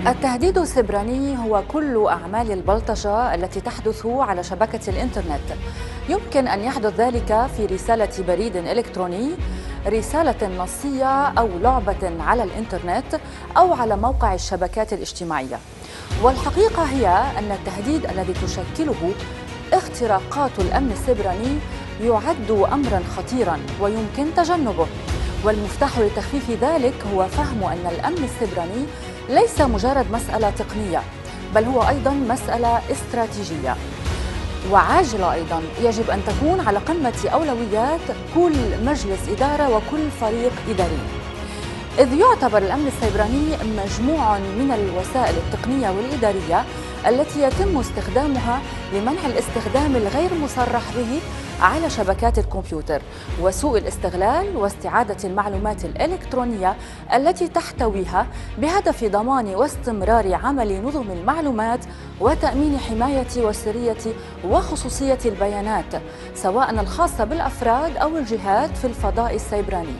التهديد السبراني هو كل أعمال البلطجة التي تحدث على شبكة الإنترنت. يمكن أن يحدث ذلك في رسالة بريد إلكتروني، رسالة نصية أو لعبة على الإنترنت أو على موقع الشبكات الاجتماعية. والحقيقة هي أن التهديد الذي تشكله اختراقات الأمن السبراني يعد أمراً خطيراً ويمكن تجنبه. والمفتاح لتخفيف ذلك هو فهم أن الأمن السبراني ليس مجرد مسألة تقنية، بل هو أيضاً مسألة استراتيجية وعاجلة. أيضاً يجب أن تكون على قمة أولويات كل مجلس إدارة وكل فريق إداري، إذ يعتبر الأمن السيبراني مجموعة من الوسائل التقنية والإدارية التي يتم استخدامها لمنع الاستخدام الغير مصرح به على شبكات الكمبيوتر وسوء الاستغلال واستعادة المعلومات الإلكترونية التي تحتويها، بهدف ضمان واستمرار عمل نظم المعلومات وتأمين حماية وسرية وخصوصية البيانات، سواء الخاصة بالأفراد أو الجهات في الفضاء السيبراني.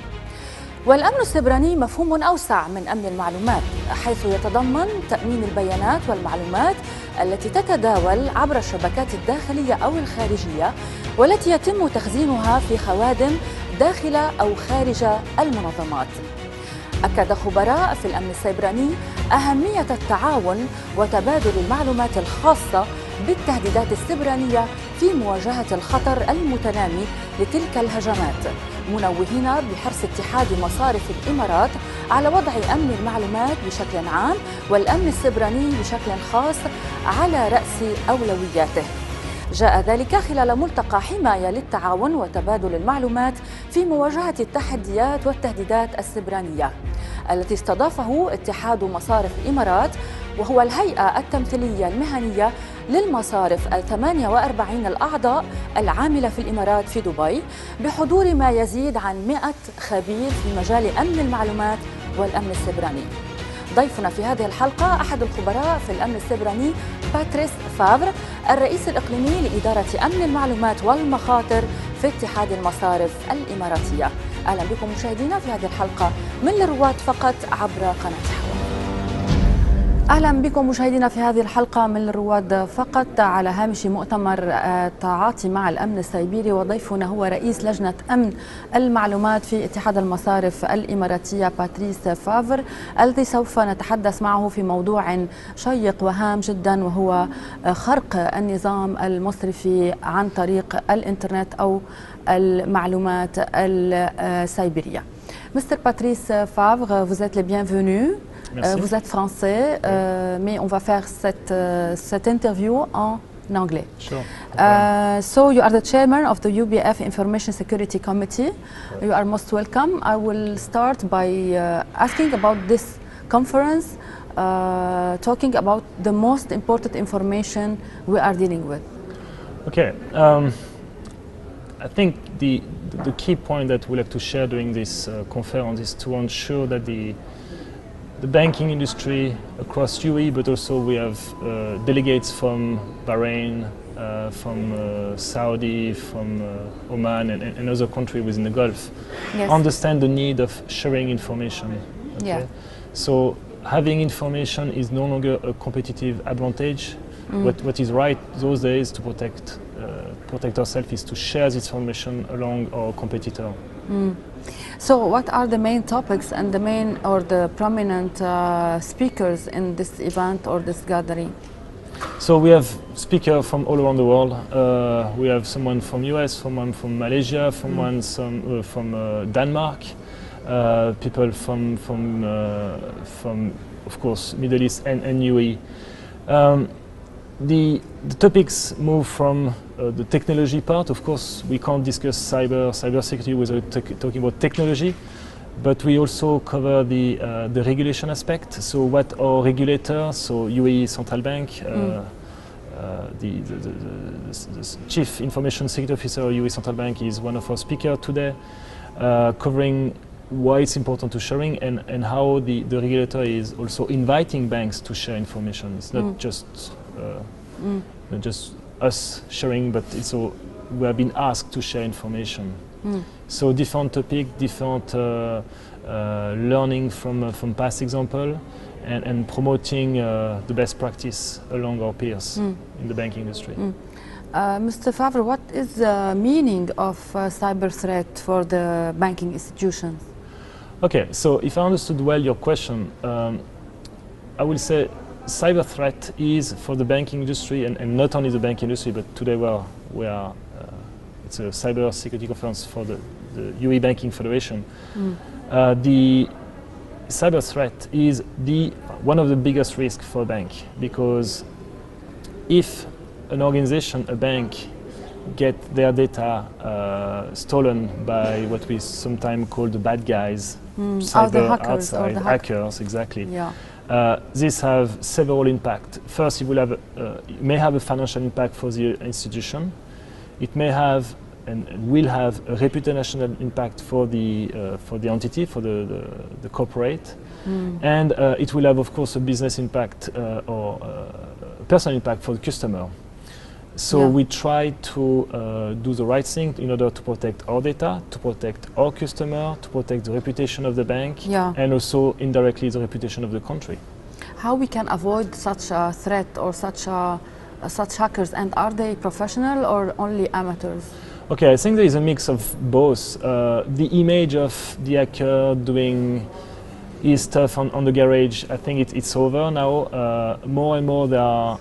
والأمن السيبراني مفهوم أوسع من أمن المعلومات، حيث يتضمن تأمين البيانات والمعلومات التي تتداول عبر الشبكات الداخلية أو الخارجية، والتي يتم تخزينها في خوادم داخل أو خارج المنظمات. أكد خبراء في الأمن السيبراني أهمية التعاون وتبادل المعلومات الخاصة بالتهديدات السيبرانية في مواجهة الخطر المتنامي لتلك الهجمات، منوهين بحرص اتحاد مصارف الإمارات على وضع أمن المعلومات بشكل عام والأمن السيبراني بشكل خاص على رأس أولوياته. جاء ذلك خلال ملتقى حماية للتعاون وتبادل المعلومات في مواجهة التحديات والتهديدات السيبرانية، التي استضافه اتحاد مصارف الإمارات، وهو الهيئة التمثيلية المهنية للمصارف 48 الأعضاء العاملة في الإمارات في دبي، بحضور ما يزيد عن 100 خبير في مجال أمن المعلومات والأمن السيبراني. ضيفنا في هذه الحلقة أحد الخبراء في الأمن السيبراني باتريك فافر، الرئيس الإقليمي لإدارة أمن المعلومات والمخاطر في اتحاد المصارف الإماراتية. أهلا بكم مشاهدينا في هذه الحلقة من للرواد فقط عبر قناة حوا. أهلا بكم مشاهدينا في هذه الحلقة من الرواد فقط على هامش مؤتمر التعاطي مع الأمن السيبري، وضيفنا هو رئيس لجنة أمن المعلومات في اتحاد المصارف الإماراتية باتريك فافر، الذي سوف نتحدث معه في موضوع شيق وهام جدا، وهو خرق النظام المصرفي عن طريق الإنترنت أو المعلومات السيبرية. Mr. Patrice Favre, vous êtes le bienvenu. Vous êtes français, mais on va faire cette interview en anglais. Sure. So you are the chairman of the UBF Information Security Committee. You are most welcome. I will start by asking about this conference, talking about the most important information we are dealing with. Okay. I think the key point that we like to share during this conference is to ensure that the banking industry across UAE, but also we have delegates from Bahrain, from Saudi, from Oman and other countries within the Gulf, Yes. understand the need of sharing information. Okay? Yeah. So having information is no longer a competitive advantage. What is right those days to protect ourselves is to share this information along our competitor. So what are the main topics and the main or the prominent speakers in this event or this gathering? So we have speakers from all around the world. We have someone from US, someone from Malaysia, someone from Denmark, people from of course Middle East and UAE. The topics move from the technology part. Of course, we can't discuss cybersecurity without talking about technology, but we also cover the regulation aspect. So what our regulator, so UAE Central Bank, the Chief Information Security Officer of UAE Central Bank is one of our speakers today, covering why it's important to sharing and how the regulator is also inviting banks to share information. It's not just us sharing, but it's all, we have been asked to share information. So different topic, different learning from past example, and promoting the best practice along our peers in the banking industry. Mr. Fafr, what is the meaning of cyber threat for the banking institutions? Okay, so if I understood well your question, I will say cyber threat is for the banking industry, and not only the banking industry, but today we are it's a cyber security conference for the UE Banking Federation. The cyber threat is one of the biggest risks for a bank, because if an organization, a bank, get their data stolen by what we sometimes call the bad guys, cyber outside hackers, exactly. Yeah. This have several impacts. First, it may have a financial impact for the institution. It may have and will have a reputational impact for the entity, for the corporate, and it will have, of course, a business impact or personal impact for the customer. So we try to do the right thing in order to protect our data, to protect our customer, to protect the reputation of the bank, and also indirectly the reputation of the country. How we can avoid such a threat or such hackers, and are they professional or only amateurs? Okay, I think there is a mix of both. The image of the hacker doing his stuff on the garage, I think it's over now. More and more there are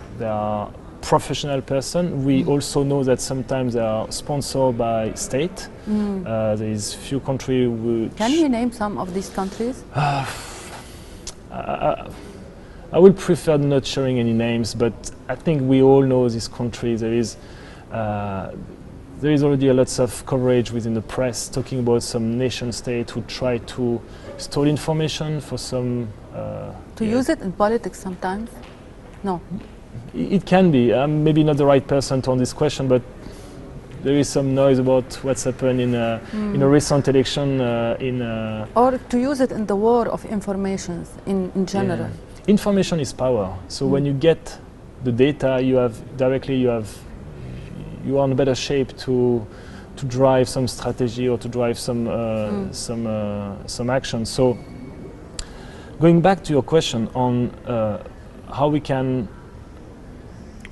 professional person. We also know that sometimes they are sponsored by state. There is few countries which... Can you name some of these countries? I would prefer not sharing any names, but I think we all know this country. There is already a lot of coverage within the press talking about some nation state who try to store information for some... to use it in politics sometimes? No. It can be. I'm maybe not the right person to answer this question, but there is some noise about what's happened in a recent election or to use it in the war of information in general. Yeah. Information is power. So when you get the data, you are in better shape to drive some strategy or to drive some action. So going back to your question on how we can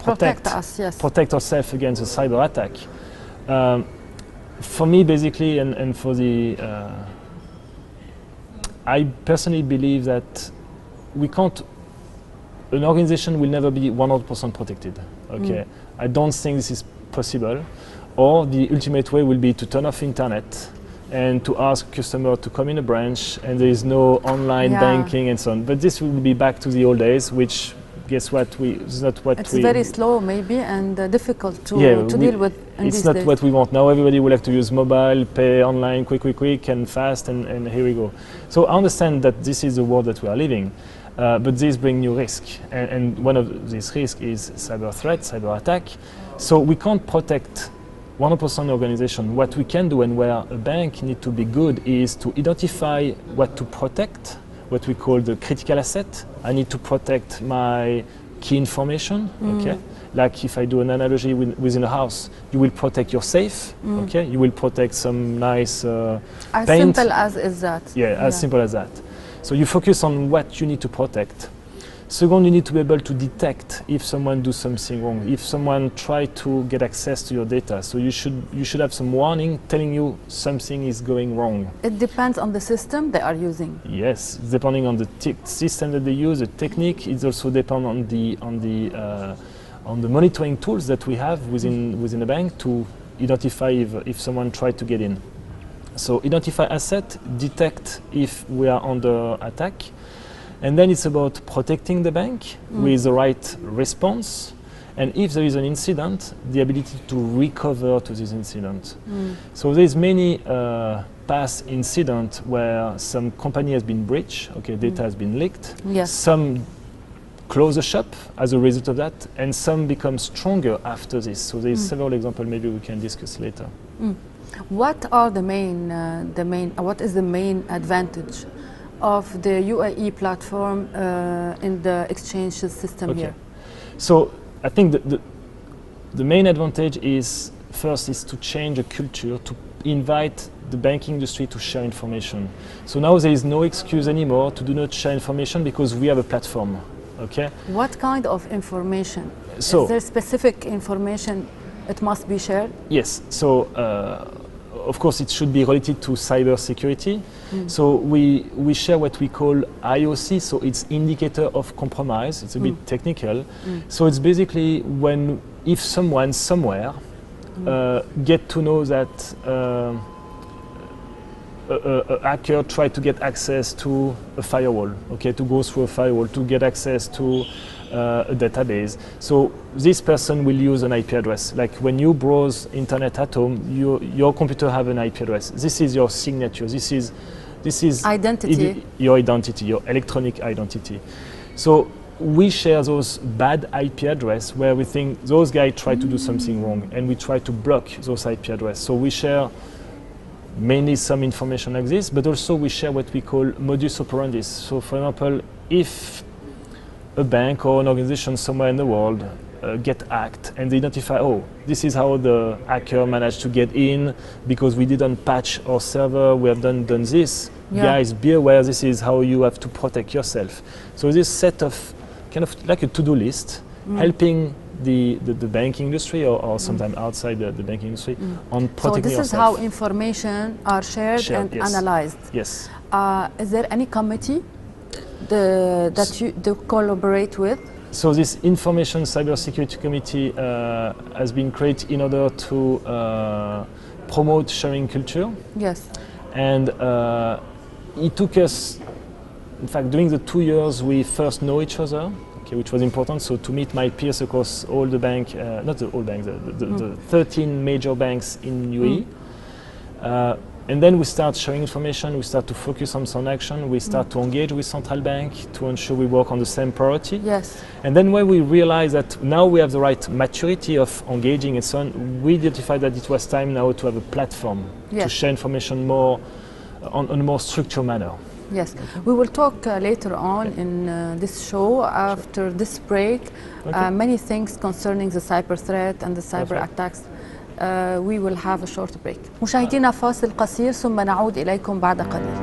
protect ourselves against a cyber attack. For me, basically, and for the, I personally believe that an organization will never be 100% protected. Okay, I don't think this is possible. Or the ultimate way will be to turn off internet and to ask customer to come in a branch, and there is no online banking and so on. But this will be back to the old days, which guess what? It's very slow, maybe, and difficult to deal with. It's not what we want now. Everybody will have to use mobile, pay online, quick, and fast, and here we go. So I understand that this is the world that we are living, but this brings new risk, and one of these risks is cyber threat, cyber attack. So we can't protect 100% organization. What we can do, and where a bank needs to be good, is to identify what to protect, what we call the critical asset. I need to protect my key information, okay? Like if I do an analogy within a house, you will protect your safe, okay? You will protect some nice as paint. Simple as is that. Yeah, as simple as that. So you focus on what you need to protect. Second, you need to be able to detect if someone does something wrong, if someone try to get access to your data. So you should have some warning telling you something is going wrong. It depends on the system they are using. Yes, depending on the system that they use, the technique. It also depends on the monitoring tools that we have within a bank to identify if someone tried to get in. So identify asset, detect if we are under attack. And then it's about protecting the bank with the right response. And if there is an incident, the ability to recover to this incident. So there's many past incidents where some company has been breached, okay, data has been leaked. Yes. Some close the shop as a result of that, and some become stronger after this. So there's several examples maybe we can discuss later. What are what is the main advantage of the UAE platform in the exchange system here? So I think the main advantage is first is to change a culture, invite the banking industry to share information. So now there is no excuse anymore to do not share information because we have a platform. Okay. What kind of information? So, is there specific information it must be shared? Yes. So of course it should be related to cyber security. So we share what we call IOC, so it's indicator of compromise. It's a bit technical. So it's basically if someone somewhere get to know that a hacker tried to get access to a firewall, okay, to go through a firewall, to get access to a database. So this person will use an IP address. Like when you browse internet at home, your computer have an IP address. This is your signature. This is identity. Your identity, your electronic identity. So we share those bad IP address where we think those guys try to do something wrong, and we try to block those IP address. So we share mainly some information like this, but also we share what we call modus operandi. So for example, if a bank or an organization somewhere in the world get hacked and they identify, oh, this is how the hacker managed to get in because we didn't patch our server, we have done this. Yeah. Guys, be aware, this is how you have to protect yourself. So this set of kind of like a to-do list helping the banking industry or sometimes outside the banking industry on protecting yourself. So this is how information are shared and yes. analyzed. Yes. Is there any committee that you collaborate with? So this Information Cybersecurity Committee has been created in order to promote sharing culture. Yes. And it took us, in fact, during the 2 years we first know each other, okay, which was important. So to meet my peers across all the bank, not the all banks, the 13 major banks in UAE. And then we start sharing information, we start to focus on some action, we start to engage with central bank to ensure we work on the same priority. Yes. And then when we realize that now we have the right maturity of engaging and so on, we identified that it was time now to have a platform to share information more on a more structured manner. Yes, we will talk later on in this show after this break. Many things concerning the cyber threat and the cyber attacks. We will have a short break. مشاهدينا فاصل قصير ثم نعود إليكم بعد قليل.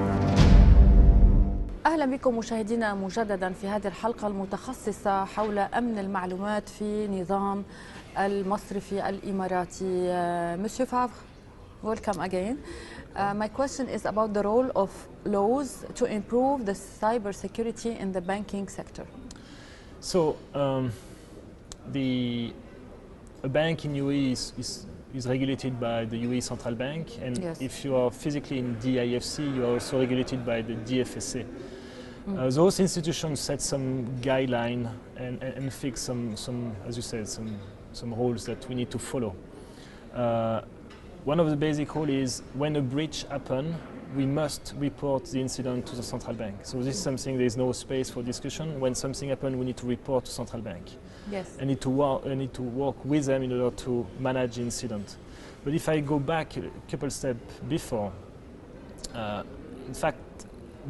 أهلا بكم مشاهدينا مجددا في هذه الحلقة المتخصصة حول أمن المعلومات في نظام المصرفي الإماراتي. Monsieur Favre, welcome again. My question is about the role of laws to improve the cyber security in the banking sector. So a bank in UAE is regulated by the UAE Central Bank, and if you are physically in DIFC, you are also regulated by the DFSA. Those institutions set some guideline and fix some, as you said, some rules that we need to follow. One of the basic rules is when a breach happens, we must report the incident to the central bank. So this is something, there is no space for discussion. When something happens, we need to report to central bank. Yes. I need to work with them in order to manage the incident. But if I go back a couple steps before, in fact,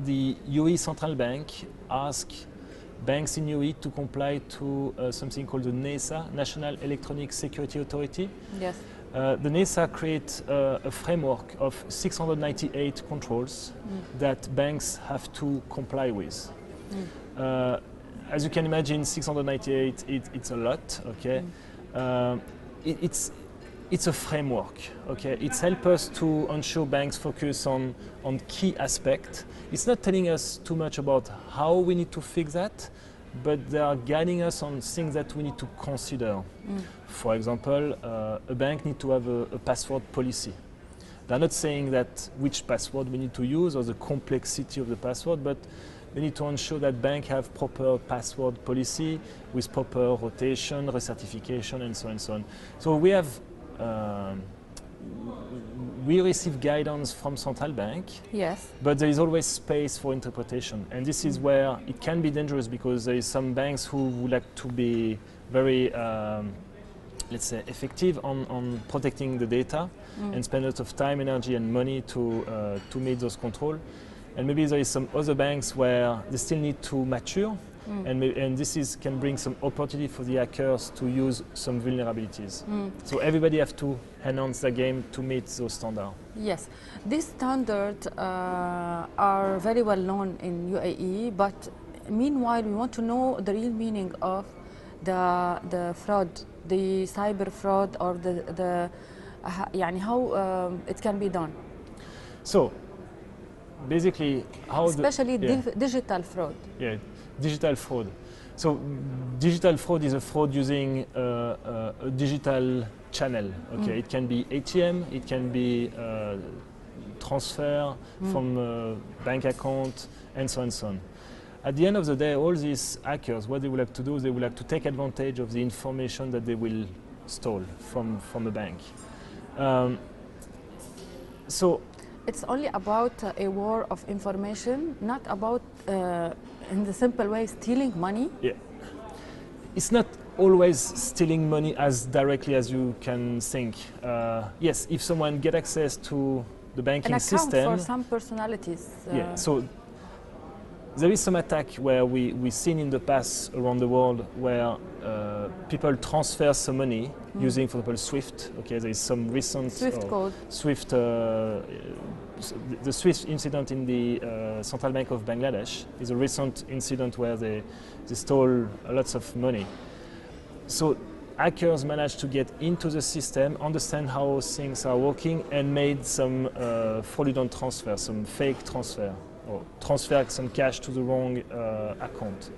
the UAE Central Bank asked banks in UAE to comply to something called the NILESAT, National Electronic Security Authority. Yes. The NILESAT creates a framework of 698 controls that banks have to comply with. As you can imagine, 698, it's a lot, okay? It's a framework, okay? It's helped us to ensure banks focus on key aspects. It's not telling us too much about how we need to fix that, but they are guiding us on things that we need to consider. For example, a bank needs to have a password policy. They're not saying that which password we need to use or the complexity of the password, but they need to ensure that banks have proper password policy with proper rotation, recertification, and so on and so on. So we have we receive guidance from central bank, yes, but there is always space for interpretation, and this is where it can be dangerous because there is some banks who would like to be very let's say effective on protecting the data and spend a lot of time, energy and money to meet those controls. And maybe there is some other banks where they still need to mature and this can bring some opportunity for the hackers to use some vulnerabilities. So everybody have to enhance the game to meet those standards. Yes, these standards are very well known in UAE, but meanwhile we want to know the real meaning of the fraud, the cyber fraud, or the يعني how it can be done. So basically how especially digital fraud. Yeah, digital fraud. So digital fraud is a fraud using a digital channel. Okay, it can be ATM, it can be transfer from a bank account, and so on and so on. At the end of the day, all these hackers, what they will have to do is they will have to take advantage of the information that they will steal from a bank. So it's only about a war of information, not about, in the simple way, stealing money. Yeah, it's not always stealing money as directly as you can think. Yes, if someone get access to the banking system, for some personalities. Yeah, so there is some attack where we've seen in the past around the world where people transfer some money using, for example, SWIFT. Okay, there is some recent SWIFT code. SWIFT, the SWIFT incident in the Central Bank of Bangladesh is a recent incident where they stole lots of money. So hackers managed to get into the system, understand how things are working, and made some fraudulent transfer, some fake transfer, or transfer some cash to the wrong account.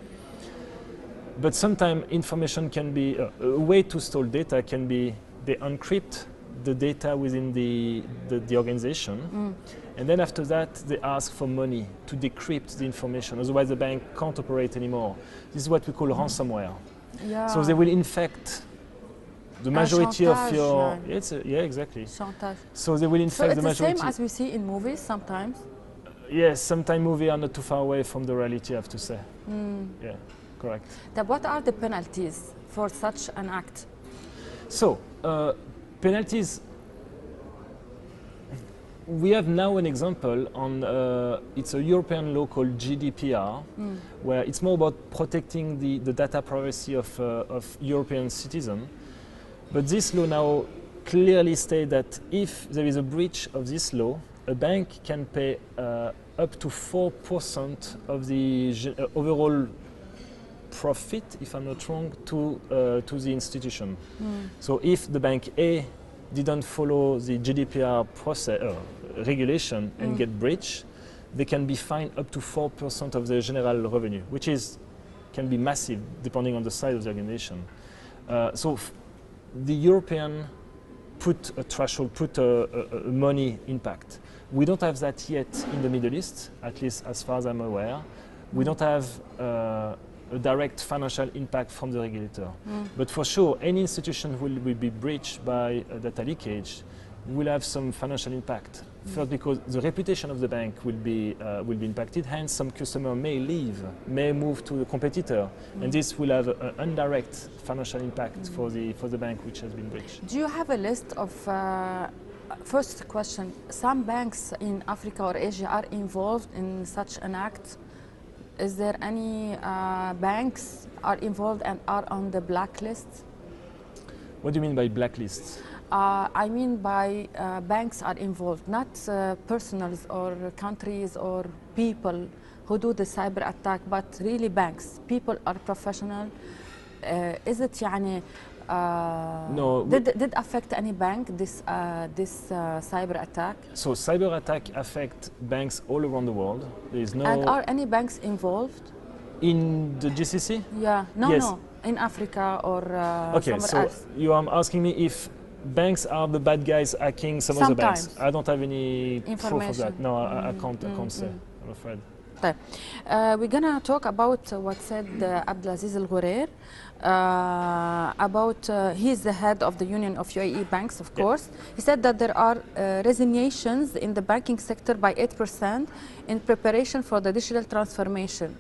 But sometimes information can be, a way to store data can be they encrypt the data within the organization, and then after that they ask for money to decrypt the information, otherwise the bank can't operate anymore. This is what we call ransomware. Yeah. So they will infect the majority of your... Chantage, yeah, exactly. Chantage. So they will infect the majority... So it's the same as we see in movies sometimes? Yes, sometimes movies are not too far away from the reality, I have to say. Yeah, correct. Then what are the penalties for such an act? So, penalties... We have now an example on, it's a European law called GDPR, where it's more about protecting the data privacy of European citizens. But this law now clearly states that if there is a breach of this law, a bank can pay up to 4% of the overall profit, if I'm not wrong, to the institution. So if the bank A didn't follow the GDPR process, regulation and get breached, they can be fined up to 4% of their general revenue, which can be massive depending on the size of the organization. So the European put a threshold, put a money impact. We don't have that yet in the Middle East, at least as far as I'm aware. We don't have a direct financial impact from the regulator. But for sure, any institution who will be breached by data leakage will have some financial impact. First, because the reputation of the bank will be impacted, hence some customer may leave, may move to the competitor, and this will have an indirect financial impact for the bank which has been breached. Do you have a list of, first question, some banks in Africa or Asia are involved in such an act? Is there any banks are involved and are on the blacklist? What do you mean by blacklists? I mean by banks are involved, not personals or countries or people who do the cyber attack, but really banks. People are professional. Is it يعني no, did affect any bank this cyber attack? So cyber attack affect banks all around the world. There is no. And are any banks involved? In the GCC? Yeah. No, yes. no. In Africa or okay, somewhere so else. You are asking me if banks are the bad guys hacking some other banks. I don't have any proof of that. No, I can't say, I'm afraid. طيب. We're gonna talk about what said Abdelaziz Al Ghourer about he's the head of the Union of UAE Banks, of course. He said that there are resignations in the banking sector by 8% in preparation for the digital transformation.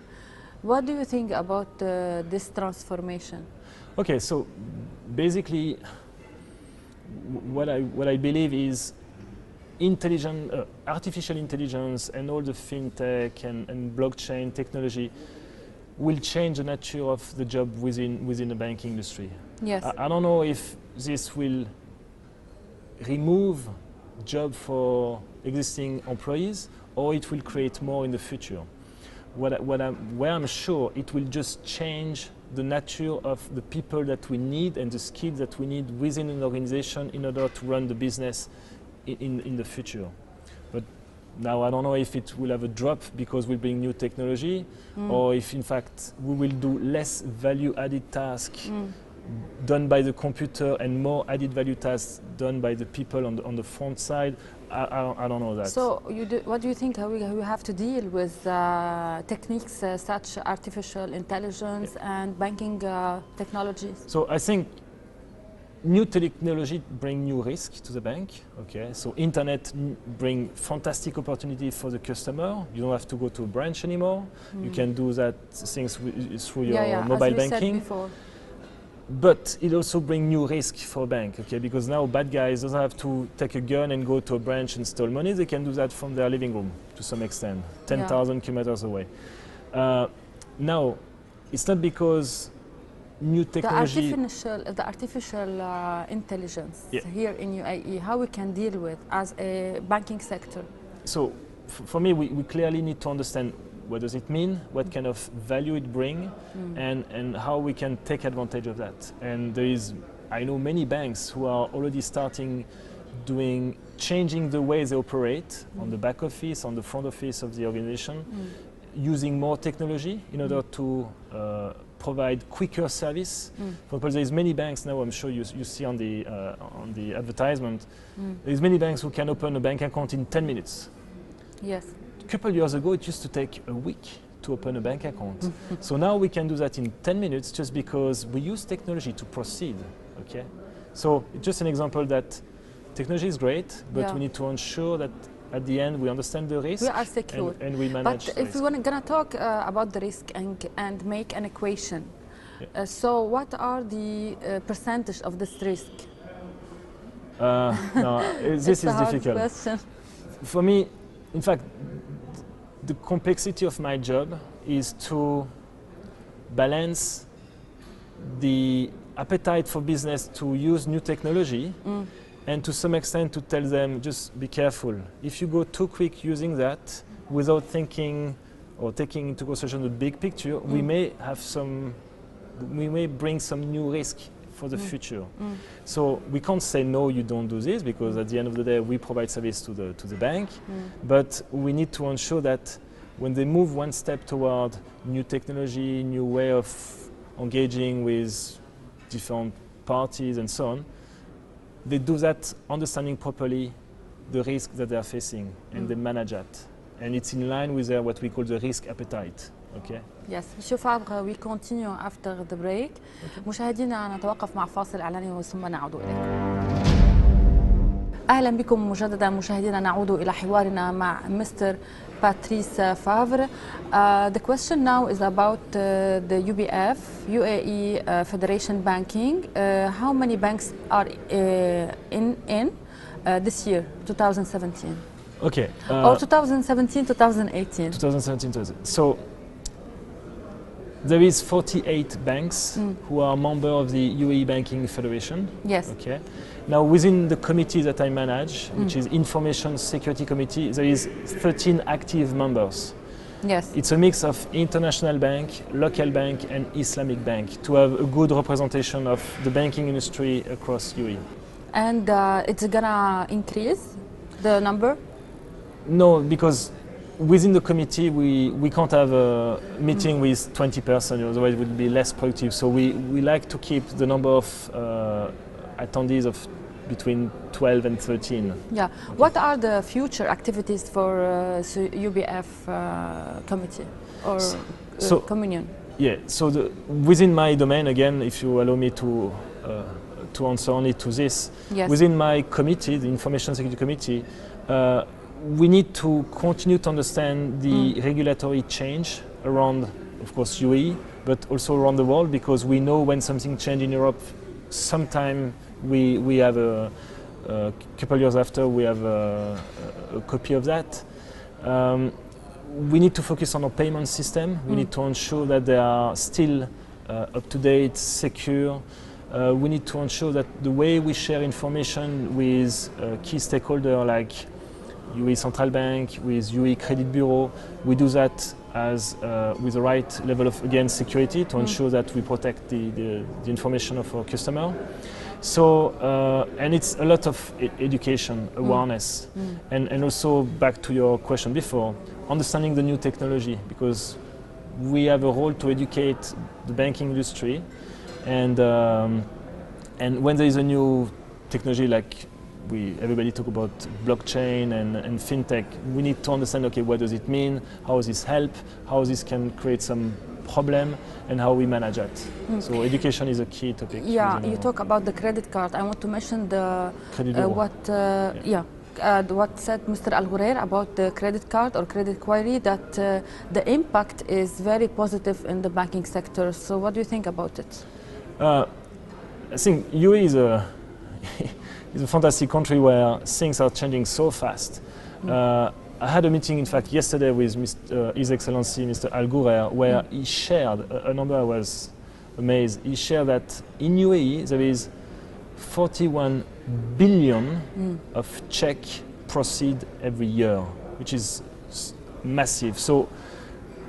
What do you think about this transformation? Okay, so basically what I believe is artificial intelligence and all the fintech and blockchain technology will change the nature of the job within the banking industry. Yes. I don't know if this will remove job for existing employees or it will create more in the future. Where I'm sure it will just change the nature of the people that we need and the skills that we need within an organization in order to run the business in the future. But now I don't know if it will have a drop because we'll bring new technology or if in fact we will do less value added tasks done by the computer and more added value tasks done by the people on the front side. I don't know that. So what do you think we have to deal with techniques such artificial intelligence and banking technologies? So I think new technology bring new risk to the bank. Okay, so internet bring fantastic opportunity for the customer. You don't have to go to a branch anymore. You can do that things through your mobile banking. Said before. But it also brings new risk for a bank, okay? Because now bad guys don't have to take a gun and go to a branch and steal money. They can do that from their living room to some extent, 10,000 kilometers away. Now, it's not because new technology... The artificial intelligence here in UAE, how we can deal with as a banking sector? So, for me, we clearly need to understand what does it mean, what kind of value it brings, and how we can take advantage of that. And I know many banks who are already starting changing the way they operate on the back office, on the front office of the organization, using more technology in order to provide quicker service. For example, there's many banks now, I'm sure you see on the advertisement, there's many banks who can open a bank account in 10 minutes. Yes. A couple of years ago, it used to take a week to open a bank account. So now we can do that in 10 minutes just because we use technology to proceed, okay? So it's just an example that technology is great, but we need to ensure that at the end we understand the risk. We are secure. And we manage But the if risk. we're going to talk about the risk and make an equation, so what are the percentage of this risk? No, this is difficult. Question. For me, in fact, the complexity of my job is to balance the appetite for business to use new technology and to some extent to tell them just be careful. If you go too quick using that without thinking or taking into consideration the big picture, we may bring some new risk for the future. So we can't say no, you don't do this, because at the end of the day we provide service to the bank, but we need to ensure that when they move one step toward new technology, new way of engaging with different parties and so on, they do that understanding properly the risk that they are facing and they manage that. And it's in line with what we call the risk appetite. Okay. Yes, Monsieur Favre, we continue after the break. مشاهدينا نتوقف مع فاصل إعلاني ثم نعود إليكم. أهلا بكم مجددا مشاهدينا، نعود إلى حوارنا مع مستر باتريس فافر. The question now is about the UBF, UAE Federation Banking. How many banks are in this year, 2017? Okay. Or 2017, 2018? 2017, 2018. So there is 48 banks who are member of the UAE Banking Federation. Yes. Okay. Now within the committee that I manage, which is Information Security Committee, there is 13 active members. Yes. It's a mix of international bank, local bank and Islamic bank to have a good representation of the banking industry across UAE. And it's gonna increase the number? No, because within the committee we can't have a meeting with 20 persons, otherwise it would be less productive. So we like to keep the number of attendees of between 12 and 13. Yeah. Okay. What are the future activities for UBF committee or communion? Yeah. So within my domain, again, if you allow me to answer only to this, yes. Within my committee, the Information Security Committee, we need to continue to understand the regulatory change around, of course, UAE, but also around the world, because we know when something changes in Europe, sometime we have a couple years after we have a copy of that. we need to focus on our payment system. We need to ensure that they are still up-to-date, secure. We need to ensure that the way we share information with key stakeholders like UAE Central Bank, with UAE Credit Bureau, we do that as with the right level of, again, security to ensure that we protect the information of our customer. So, and it's a lot of education, awareness, and also back to your question before, understanding the new technology, because we have a role to educate the banking industry, and when there is a new technology like everybody talk about blockchain and fintech, we need to understand, okay, what does it mean, how does this help, how this can create some problem, and how we manage that. So education is a key topic. Yeah, you talk about the credit card. I want to mention the what said Mr. Al Ghurair about the credit card or credit query, that the impact is very positive in the banking sector. So what do you think about it? I think UAE is a it's a fantastic country where things are changing so fast. I had a meeting, in fact, yesterday with His Excellency Mr. Al Ghurair, where he shared a number. I was amazed. He shared that in UAE there is 41 billion of check proceed every year, which is massive. So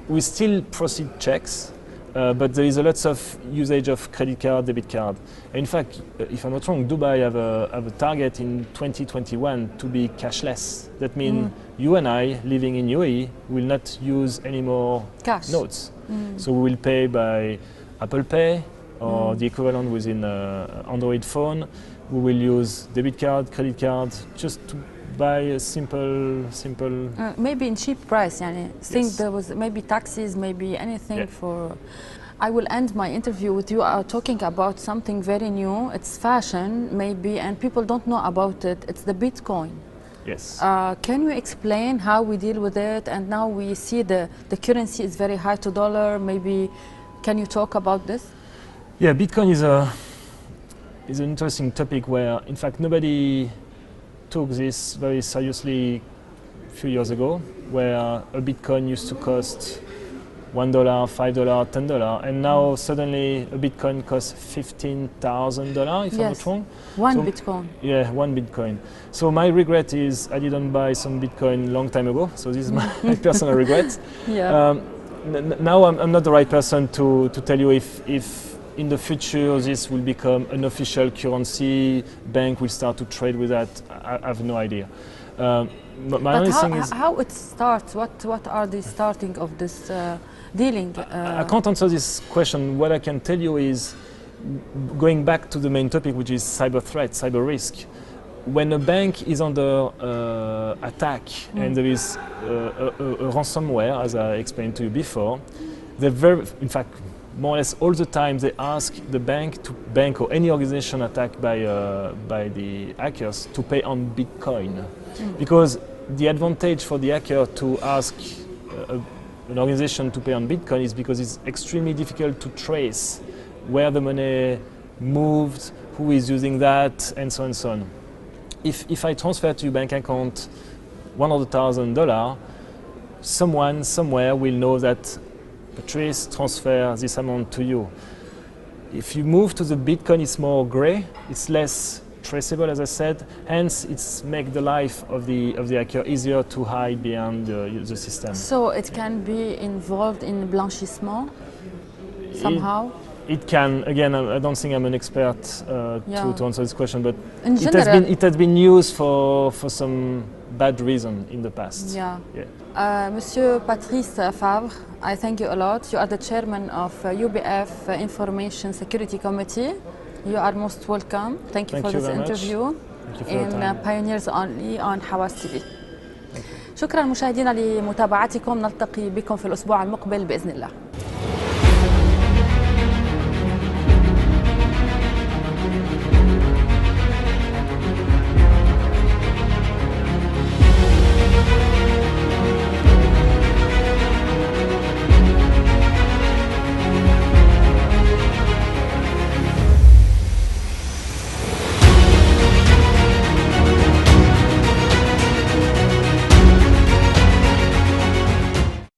we still proceed checks, but there is a lot of usage of credit card, debit card. In fact, if I'm not wrong, Dubai have a target in 2021 to be cashless. That means you and I, living in UAE, will not use any more notes. So we will pay by Apple Pay or the equivalent within Android phone. We will use debit card, credit card, just to buy a simple. Maybe in cheap price. I think there was maybe taxis, maybe anything for. I will end my interview with you talking about something very new. It's fashion, maybe, and people don't know about it. It's the Bitcoin. Yes. Can you explain how we deal with it? And now we see the currency is very high to dollar. Maybe, can you talk about this? Yeah, Bitcoin is an interesting topic where, in fact, nobody took this very seriously a few years ago, where a Bitcoin used to cost $1, $5, $10, and now suddenly a Bitcoin costs $15,000, if I'm not wrong. One Bitcoin. Yeah, one Bitcoin. So my regret is I didn't buy some Bitcoin long time ago. So this is my personal regret. Now I'm not the right person to tell you if in the future this will become an official currency, bank will start to trade with that. I have no idea. My only thing is how it starts. What are the starting of this dealing? I can't answer this question. What I can tell you is, going back to the main topic, which is cyber threat, cyber risk. When a bank is under attack and there is a ransomware, as I explained to you before, in fact, more or less all the time they ask the bank or any organization attacked by the hackers to pay on Bitcoin, because the advantage for the hacker to ask an organization to pay on Bitcoin is because it's extremely difficult to trace where the money moved, who is using that, and so on and so on. If I transfer to your bank account $100,000, someone somewhere will know that Patrice transfer this amount to you. If you move to the Bitcoin, it's more gray, it's less traceable, as I said, hence it's make the life of the hacker easier to hide behind the system. So it can be involved in blanchissement somehow? It can. Again, I don't think I'm an expert to answer this question, but it has been used for some bad reason in the past. Monsieur Patrice Fafr, I thank you a lot. You are the chairman of UBF Information Security Committee. You are most welcome. Thank you for this interview in Pioneers Only on حواس TV. شكرا مشاهدينا لمتابعتكم. نلتقي بكم في الأسبوع المقبل بإذن الله.